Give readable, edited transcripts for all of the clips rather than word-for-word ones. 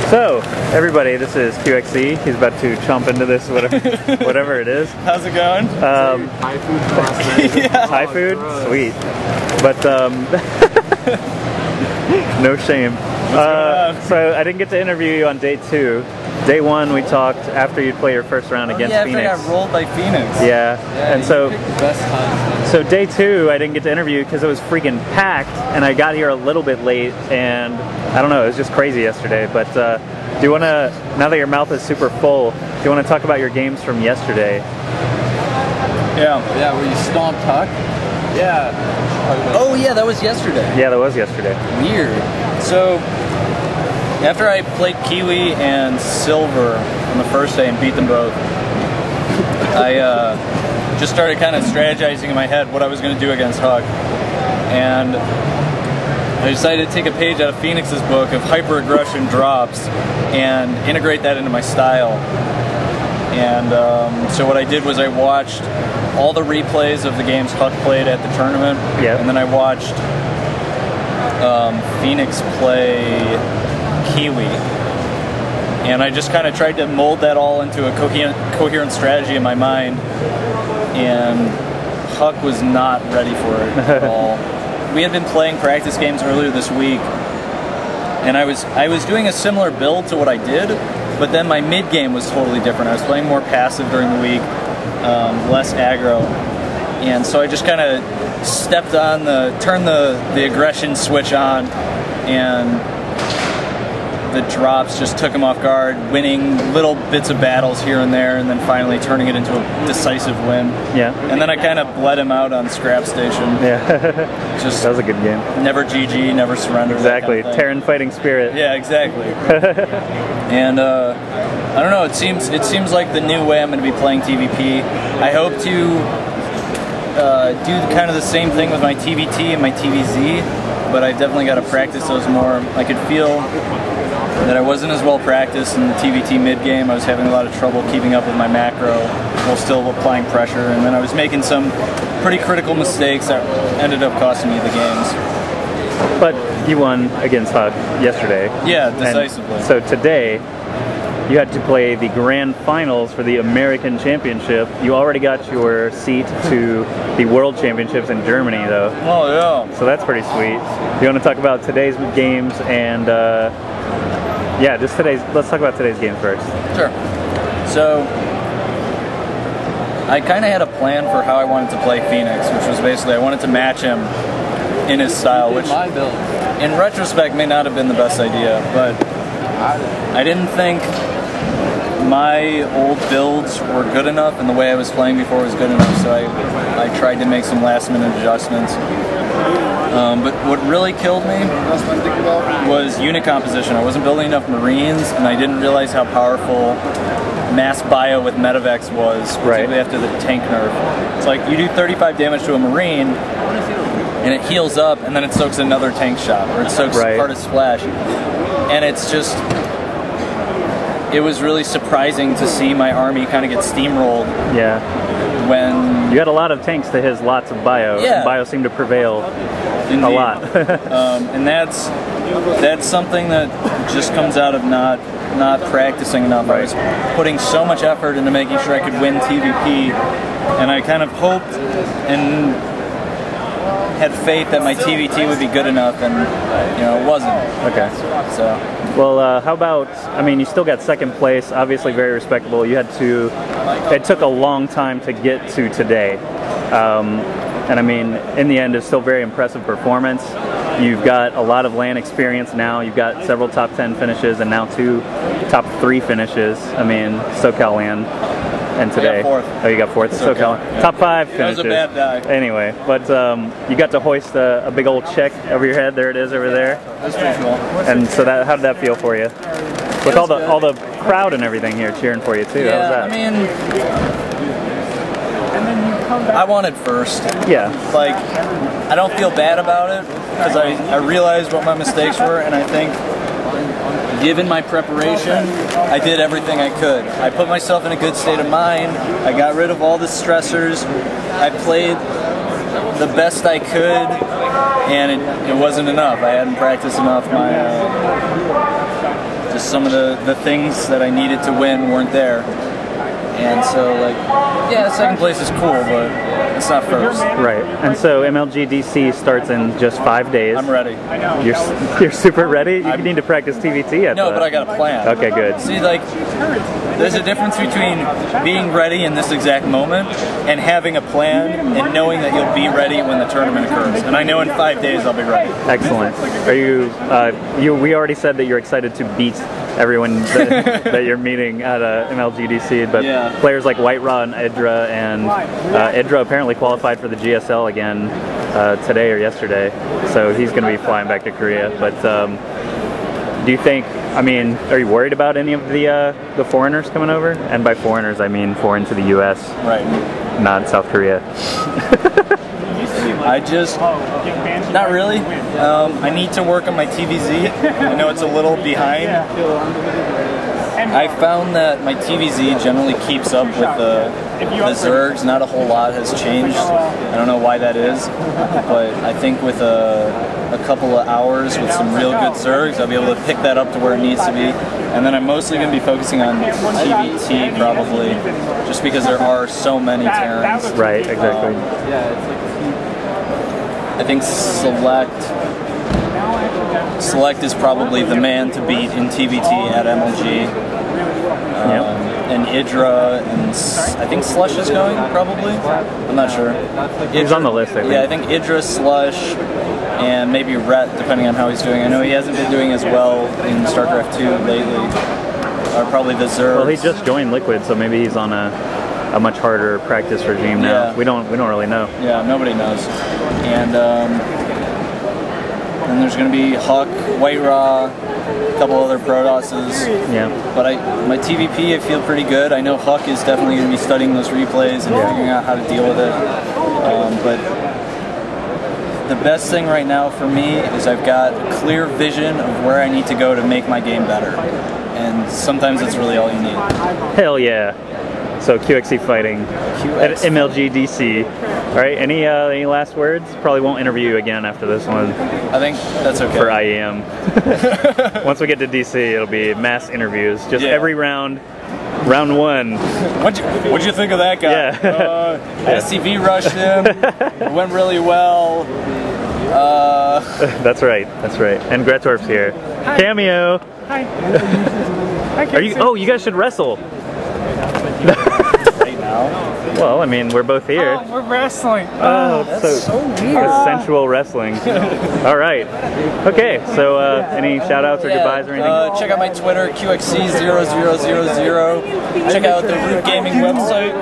So, everybody, this is QXE. He's about to chomp into this, whatever it is. How's it going? Thai food last night. Yeah. Thai food? Sweet. But, no shame. So, I didn't get to interview you on day 2. Day 1, we talked after you'd play your first round against Phoenix. Yeah, after I got rolled by Phoenix. Yeah, and so The best times. So day 2, I didn't get to interview because it was freaking packed, and I got here a little bit late, and I don't know, it was just crazy yesterday. But do you want to, now that your mouth is super full, do you want to talk about your games from yesterday? Yeah, where you stomped Huck? Yeah. Oh yeah, that was yesterday. Yeah, that was yesterday. Weird. So, after I played Kiwi and Silver on the first day and beat them both, I just started kind of strategizing in my head what I was going to do against Huck. And I decided to take a page out of Phoenix's book of hyper-aggression drops and integrate that into my style. And so what I did was I watched all the replays of the games Huck played at the tournament. Yeah. And then I watched Phoenix play Kiwi. And I just kind of tried to mold that all into a coherent strategy in my mind. And Huck was not ready for it at all. We had been playing practice games earlier this week, and I was doing a similar build to what I did, but then my mid game was totally different. I was playing more passive during the week, less aggro, and so I just kind of turned the aggression switch on, and the drops just took him off guard, winning little bits of battles here and there, and then finally turning it into a decisive win. Yeah. And then I kind of bled him out on Scrap Station. Yeah. Just that was a good game. Never GG, never surrender. Exactly. Kind of Terran fighting spirit. Yeah, exactly. And I don't know. It seems like the new way I'm going to be playing TVP. I hope to do kind of the same thing with my TVT and my TVZ, but I definitely got to practice those more. I could feel that I wasn't as well practiced in the TVT mid-game. I was having a lot of trouble keeping up with my macro while still applying pressure, and then I was making some pretty critical mistakes that ended up costing me the games. But you won against Huck yesterday. Yeah, decisively. And so today, you had to play the grand finals for the American Championship. You already got your seat to the World Championships in Germany, though. Oh, yeah. So that's pretty sweet. You want to talk about today's games and, yeah, let's talk about today's game first. Sure. So, I kind of had a plan for how I wanted to play Phoenix, which was basically I wanted to match him in his style, which my build. In retrospect may not have been the best idea, but I didn't think my old builds were good enough and the way I was playing before was good enough, so I tried to make some last minute adjustments. But what really killed me was unit composition. I wasn't building enough Marines, and I didn't realize how powerful mass bio with Medivacs was, particularly after the tank nerf. It's like you do 35 damage to a Marine, and it heals up, and then it soaks another tank shot, or it soaks part of splash. And it's just, it was really surprising to see my army kind of get steamrolled. Yeah. When you had a lot of tanks to his lots of bio. Yeah. And bio seemed to prevail. Indeed. A lot. And that's something that just comes out of not practicing enough. I was putting so much effort into making sure I could win TVP, and I kind of hoped and had faith that my TVT would be good enough, and it wasn't. Okay. So. Well, how about, I mean, you still got second place, obviously very respectable. It took a long time to get to today. And I mean, in the end, it's still very impressive performance. You've got a lot of LAN experience now. You've got several top 10 finishes and now 2 top 3 finishes. I mean, SoCal LAN. And today, I got 4th. Oh, you got 4th. SoCal. Yeah. Top 5 finishes. That was a bad die. Anyway, but you got to hoist a big old check over your head. There it is over there. That's pretty cool. And so how did that feel for you? With all the crowd and everything here cheering for you too. Yeah, how was that? I mean, I wanted first. Yeah. Like, I don't feel bad about it because I realized what my mistakes were, and I think given my preparation, I did everything I could. I put myself in a good state of mind. I got rid of all the stressors. I played the best I could, and it wasn't enough. I hadn't practiced enough. Just some of the things that I needed to win weren't there. And so, like, yeah, second place is cool, but it's not first. Right. And so MLG DC starts in just 5 days. I'm ready. You're super ready? You need to practice TVT at No, that. but I got a plan. Okay, good. See, like, there's a difference between being ready in this exact moment and having a plan and knowing that you'll be ready when the tournament occurs. And I know in 5 days I'll be ready. Excellent. Are you, we already said that you're excited to beat everyone that you're meeting at MLGDC, but yeah. Players like White Raw and Edra, and Edra apparently qualified for the GSL again today or yesterday, so he's going to be flying back to Korea. But do you think, I mean, are you worried about any of the foreigners coming over? And by foreigners, I mean foreign to the U.S., right? Not South Korea. I just, not really. I need to work on my TVZ. I know it's a little behind. I found that my TVZ generally keeps up with the Zergs. Not a whole lot has changed. I don't know why that is, but I think with a couple of hours with some real good Zergs, I'll be able to pick that up to where it needs to be. And then I'm mostly going to be focusing on TVT probably, just because there are so many Terrans. Right, exactly. I think Select is probably the man to beat in TVT at MLG. And Idra, and I think Slush is going, probably? I'm not sure. He's on the list, I think. Yeah, I think Idra, Slush, and maybe Rhett, depending on how he's doing. I know he hasn't been doing as well in StarCraft 2 lately. Or probably the Zergs. Well, he just joined Liquid, so maybe he's on a much harder practice regime now. Yeah. We don't really know. Yeah, nobody knows. And then there's going to be Huck, White Raw, a couple other Protosses. Yeah. But my TVP, I feel pretty good. I know Huck is definitely going to be studying those replays and figuring out how to deal with it. But the best thing right now for me is I've got a clear vision of where I need to go to make my game better. And sometimes it's really all you need. Hell yeah. So QXC fighting at MLG DC. All right, any last words? Probably won't interview you again after this one. I think that's okay. For IEM. Once we get to DC, it'll be mass interviews. Just every round. Round one. What'd you think of that guy? Yeah. SCV rushed him. It went really well. That's right. That's right. And Gretorp's here. Hi. Cameo. Hi. Are you? Oh, you guys should wrestle. Right now? Well, I mean, we're both here. Oh, we're wrestling. Oh, that's so weird. Sensual wrestling. All right. Okay, so any shout-outs or goodbyes or anything? Check out my Twitter, QXC0000. Check out the Root Gaming website,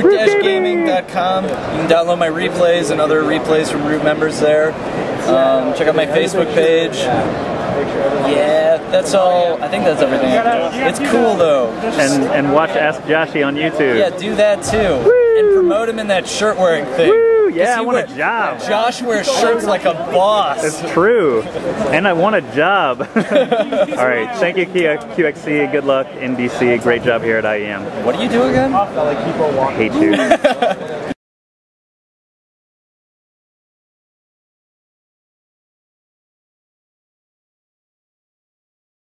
root-gaming.com. You can download my replays and other replays from Root members there. Check out my Facebook page. Yeah, that's all. I think that's everything I can do. It's cool though. And watch AskJoshy on YouTube. Yeah, do that too. Woo! And promote him in that shirt wearing thing. Woo! Yeah, I want a job. Josh wears shirts like a boss. It's true. And I want a job. All right, thank you QXC. Good luck in DC. Great job here at IEM. What do you do again? I hate you.